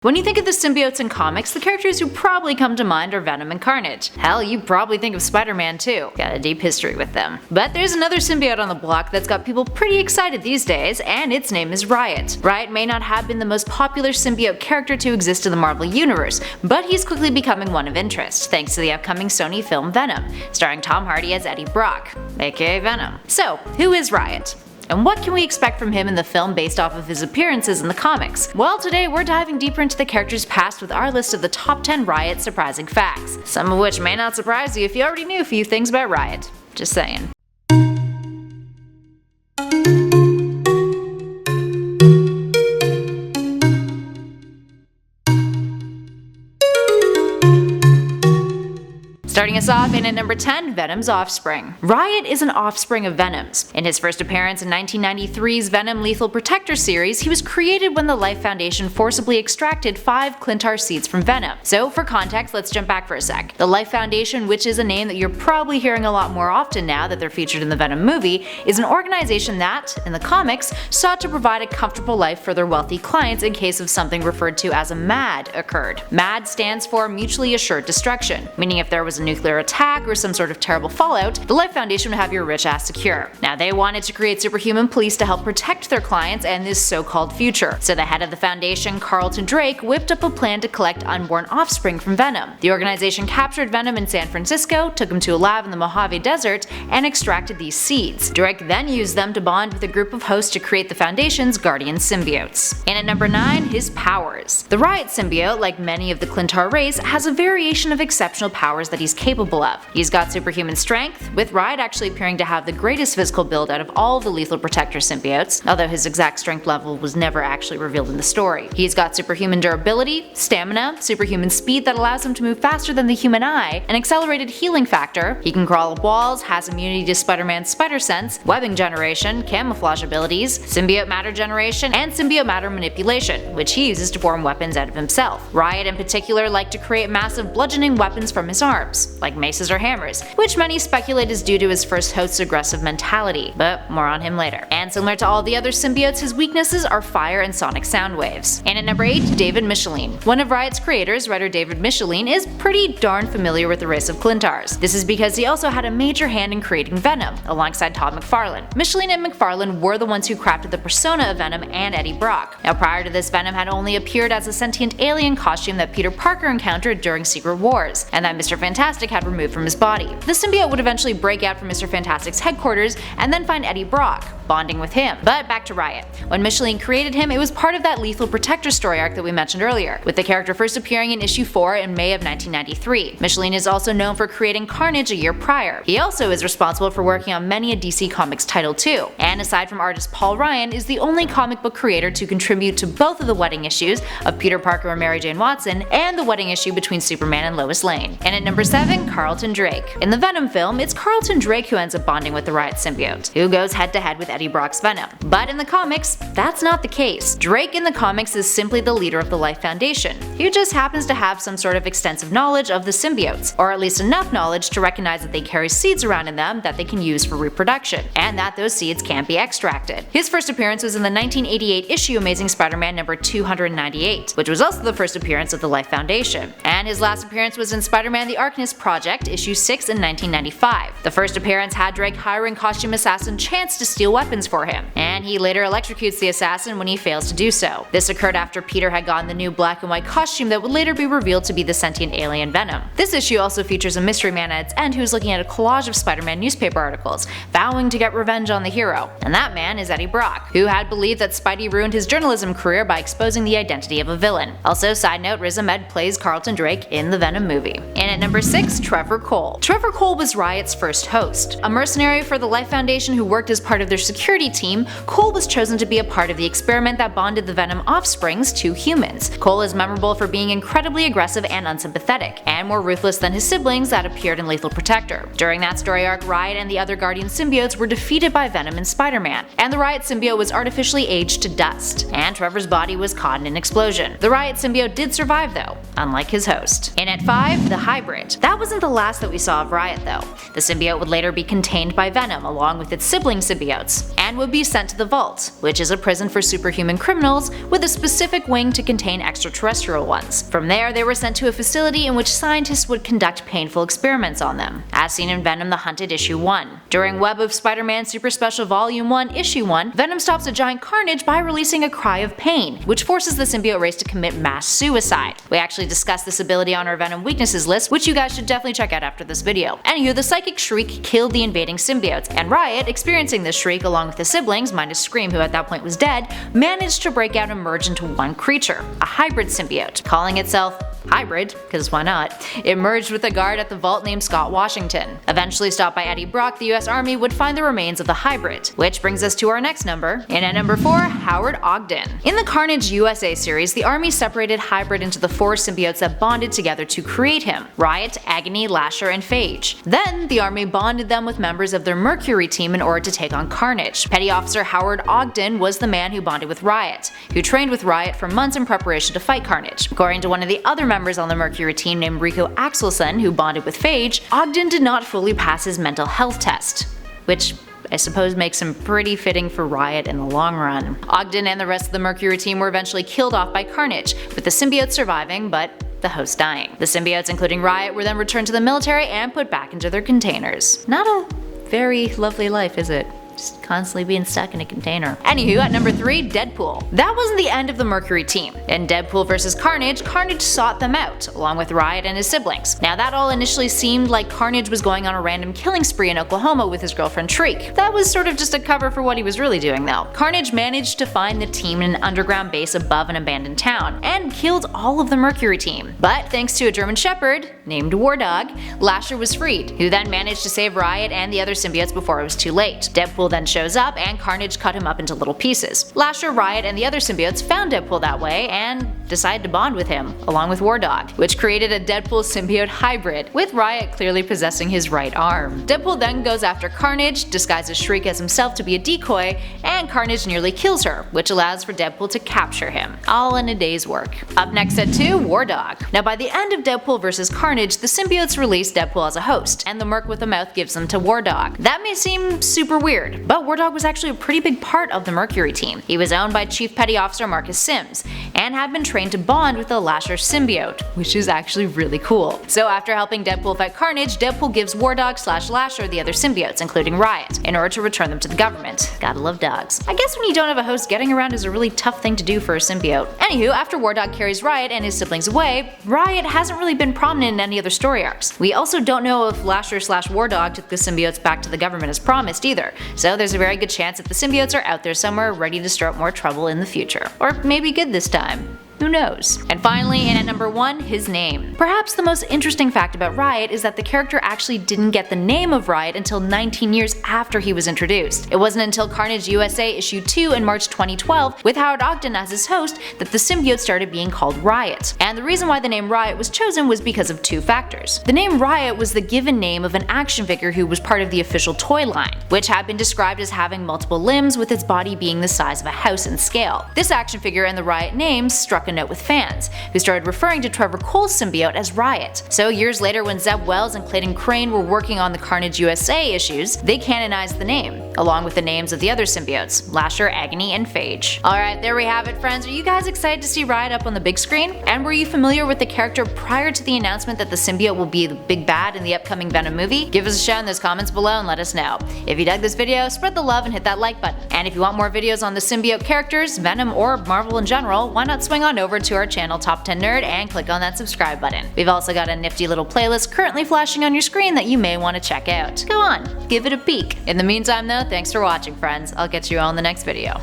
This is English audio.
When you think of the symbiotes in comics, the characters who probably come to mind are Venom and Carnage. Hell, you probably think of Spider-Man too. Got a deep history with them. But there's another symbiote on the block that's got people pretty excited these days, and its name is Riot. Riot may not have been the most popular symbiote character to exist in the Marvel Universe, but he's quickly becoming one of interest, thanks to the upcoming Sony film Venom, starring Tom Hardy as Eddie Brock, aka Venom. So, who is Riot? And what can we expect from him in the film based off of his appearances in the comics? Well, today we're diving deeper into the character's past with our list of the top 10 Riot surprising facts, some of which may not surprise you if you already knew a few things about Riot. Just saying. Starting us off in at number 10, Venom's offspring. Riot is an offspring of Venoms. In his first appearance in 1993's Venom Lethal Protector series, he was created when the Life Foundation forcibly extracted 5 Clintar seeds from Venom. So for context, let's jump back for a sec. The Life Foundation, which is a name that you're probably hearing a lot more often now that they're featured in the Venom movie, is an organization that, in the comics, sought to provide a comfortable life for their wealthy clients in case of something referred to as a MAD occurred. MAD stands for Mutually Assured Destruction, meaning if there was a nuclear attack or some sort of terrible fallout, the Life Foundation would have your rich ass secure. Now they wanted to create superhuman police to help protect their clients and this so-called future. So the head of the foundation, CARLTON, whipped up a plan to collect unborn offspring from Venom. The organization captured Venom in San Francisco, took him to a lab in the Mojave Desert, and extracted these seeds. Drake then used them to bond with a group of hosts to create the Foundation's guardian symbiotes. And at number 9, his powers. The Riot symbiote, like many of the Clintar race, has a variation of exceptional powers that he's capable of. He's got superhuman strength, with Riot actually appearing to have the greatest physical build out of all the Lethal Protector symbiotes, although his exact strength level was never actually revealed in the story. He's got superhuman durability, stamina, superhuman speed that allows him to move faster than the human eye, an accelerated healing factor, he can crawl up walls, has immunity to Spider-Man's spider sense, webbing generation, camouflage abilities, symbiote matter generation, and symbiote matter manipulation, which he uses to form weapons out of himself. Riot in particular liked to create massive bludgeoning weapons from his arms, like maces or hammers, which many speculate is due to his first host's aggressive mentality, but more on him later. And similar to all the other symbiotes, his weaknesses are fire and sonic sound waves. And at number 8, David Micheline. One of Riot's creators, writer David Micheline, is pretty darn familiar with the race of Clintars. This is because he also had a major hand in creating Venom, alongside Todd McFarlane. Micheline and McFarlane were the ones who crafted the persona of Venom and Eddie Brock. Now prior to this, Venom had only appeared as a sentient alien costume that Peter Parker encountered during Secret Wars, and that Mr. Fantastic had removed from his body. The symbiote would eventually break out from Mr. Fantastic's headquarters and then find Eddie Brock, bonding with him. But back to Riot. When Micheline created him, it was part of that Lethal Protector story arc that we mentioned earlier, with the character first appearing in issue 4 in May of 1993. Micheline is also known for creating Carnage a year prior. He also is responsible for working on many a DC Comics title too, and aside from artist Paul Ryan, is the only comic book creator to contribute to both of the wedding issues of Peter Parker and Mary Jane Watson, and the wedding issue between Superman and Lois Lane. And at number 7, CARLTON. In the Venom film, it's CARLTON who ends up bonding with the Riot symbiote, who goes head to head with Eddie Brock's Venom. But in the comics, that's not the case. Drake in the comics is simply the leader of the Life Foundation, who just happens to have some sort of extensive knowledge of the symbiotes, or at least enough knowledge to recognize that they carry seeds around in them that they can use for reproduction, and that those seeds can't be extracted. His first appearance was in the 1988 issue Amazing Spider-Man number 298, which was also the first appearance of the Life Foundation. And his last appearance was in Spider-Man the Arcanist Project, issue 6 in 1995. The first appearance had Drake hiring costume assassin Chance to steal weapons for him, and he later electrocutes the assassin when he fails to do so. This occurred after Peter had gotten the new black and white costume that would later be revealed to be the sentient alien Venom. This issue also features a mystery man at its end who is looking at a collage of Spider-Man newspaper articles, vowing to get revenge on the hero, and that man is Eddie Brock, who had believed that Spidey ruined his journalism career by exposing the identity of a villain. Also, side note, Riz Ahmed plays CARLTON in the Venom movie. And at number 6, Trevor Cole. Trevor Cole was Riot's first host. A mercenary for the Life Foundation who worked as part of their security team, Cole was chosen to be a part of the experiment that bonded the Venom offsprings to humans. Cole is memorable for being incredibly aggressive and unsympathetic, and more ruthless than his siblings that appeared in Lethal Protector. During that story arc, Riot and the other Guardian symbiotes were defeated by Venom and Spider-Man, and the Riot symbiote was artificially aged to dust, and Trevor's body was caught in an explosion. The Riot symbiote did survive though, unlike his host. And at 5, the Hybrid. That wasn't the last that we saw of Riot though. The symbiote would later be contained by Venom along with its sibling symbiotes, symbiotes, and would be sent to the Vault, which is a prison for superhuman criminals with a specific wing to contain extraterrestrial ones. From there, they were sent to a facility in which scientists would conduct painful experiments on them, as seen in Venom the Hunted Issue 1. During Web of Spider-Man Super Special Volume 1, Issue 1, Venom stops a giant Carnage by releasing a cry of pain, which forces the symbiote race to commit mass suicide. We actually discussed this ability on our Venom weaknesses list, which you guys should definitely check out after this video. Anywho, the psychic shriek killed the invading symbiotes, and Riot, experiencing this shriek along with his siblings, minus Scream who at that point was dead, managed to break out and merge into one creature, a hybrid symbiote, calling itself Hybrid, because why not? It merged with a guard at the Vault named Scott Washington. Eventually stopped by Eddie Brock, the US Army would find the remains of the hybrid. Which brings us to our next number. In at number 4, Howard Ogden. In the Carnage USA series, the Army separated Hybrid into the 4 symbiotes that bonded together to create him: Riot, Agony, Lasher, and Phage. Then, the Army bonded them with members of their Mercury team in order to take on Carnage. Petty Officer Howard Ogden was the man who bonded with Riot, who trained with Riot for months in preparation to fight Carnage. According to one of the other members on the Mercury team named Rico Axelson, who bonded with Phage, Ogden did not fully pass his mental health test, which I suppose makes him pretty fitting for Riot in the long run. Ogden and the rest of the Mercury team were eventually killed off by Carnage, with the symbiotes surviving, but the host dying. The symbiotes, including Riot, were then returned to the military and put back into their containers. Not a very lovely life, is it? Just constantly being stuck in a container. Anywho, at number 3, Deadpool. That wasn't the end of the Mercury team. In Deadpool vs. Carnage, Carnage sought them out, along with Riot and his siblings. Now that all initially seemed like Carnage was going on a random killing spree in Oklahoma with his girlfriend Shriek. That was sort of just a cover for what he was really doing though. Carnage managed to find the team in an underground base above an abandoned town, and killed all of the Mercury team. But thanks to a German Shepherd, named War Dog, Lasher was freed, who then managed to save Riot and the other symbiotes before it was too late. Deadpool then shows up and Carnage cut him up into little pieces. Lasher, Riot, and the other symbiotes found Deadpool that way and decided to bond with him, along with War Dog, which created a Deadpool symbiote hybrid, with Riot clearly possessing his right arm. Deadpool then goes after Carnage, disguises Shriek as himself to be a decoy, and Carnage nearly kills her, which allows for Deadpool to capture him, all in a day's work. Up next at 2, War Dog. Now by the end of Deadpool vs. Carnage, the symbiotes release Deadpool as a host, and the Merc with a mouth gives them to War Dog. That may seem super weird, but War Dog was actually a pretty big part of the Mercury team. He was owned by Chief Petty Officer Marcus Sims, and had been trained to bond with the Lasher symbiote, which is actually really cool. So after helping Deadpool fight Carnage, Deadpool gives War Dog / Lasher the other symbiotes, including Riot, in order to return them to the government. Gotta love dogs. I guess when you don't have a host, getting around is a really tough thing to do for a symbiote. Anywho, after War Dog carries Riot and his siblings away, Riot hasn't really been prominent in any other story arcs. We also don't know if Lasher / War Dog took the symbiotes back to the government as promised either, so there's a very good chance that the symbiotes are out there somewhere ready to start more trouble in the future. Or maybe good this time. Who knows? And finally, in at number 1, his name. Perhaps the most interesting fact about Riot is that the character actually didn't get the name of Riot until 19 years after he was introduced. It wasn't until Carnage USA issue 2 in March 2012, with Howard Ogden as his host, that the symbiote started being called Riot. And the reason why the name Riot was chosen was because of 2 factors. The name Riot was the given name of an action figure who was part of the official toy line, which had been described as having multiple limbs with its body being the size of a house in scale. This action figure and the Riot name struck a note with fans, who started referring to Trevor Cole's symbiote as Riot. So years later, when Zeb Wells and Clayton Crane were working on the Carnage USA issues, they canonized the name, along with the names of the other symbiotes, Lasher, Agony, and Phage. Alright, there we have it friends. Are you guys excited to see Riot up on the big screen? And were you familiar with the character prior to the announcement that the symbiote will be the big bad in the upcoming Venom movie? Give us a shout in those comments below and let us know. If you dug this video, spread the love and hit that like button. And if you want more videos on the symbiote characters, Venom, or Marvel in general, why not swing on over to our channel Top 10 Nerd and click on that subscribe button. We've also got a nifty little playlist currently flashing on your screen that you may want to check out. Go on, give it a peek. In the meantime though, thanks for watching friends. I'll catch you all in the next video.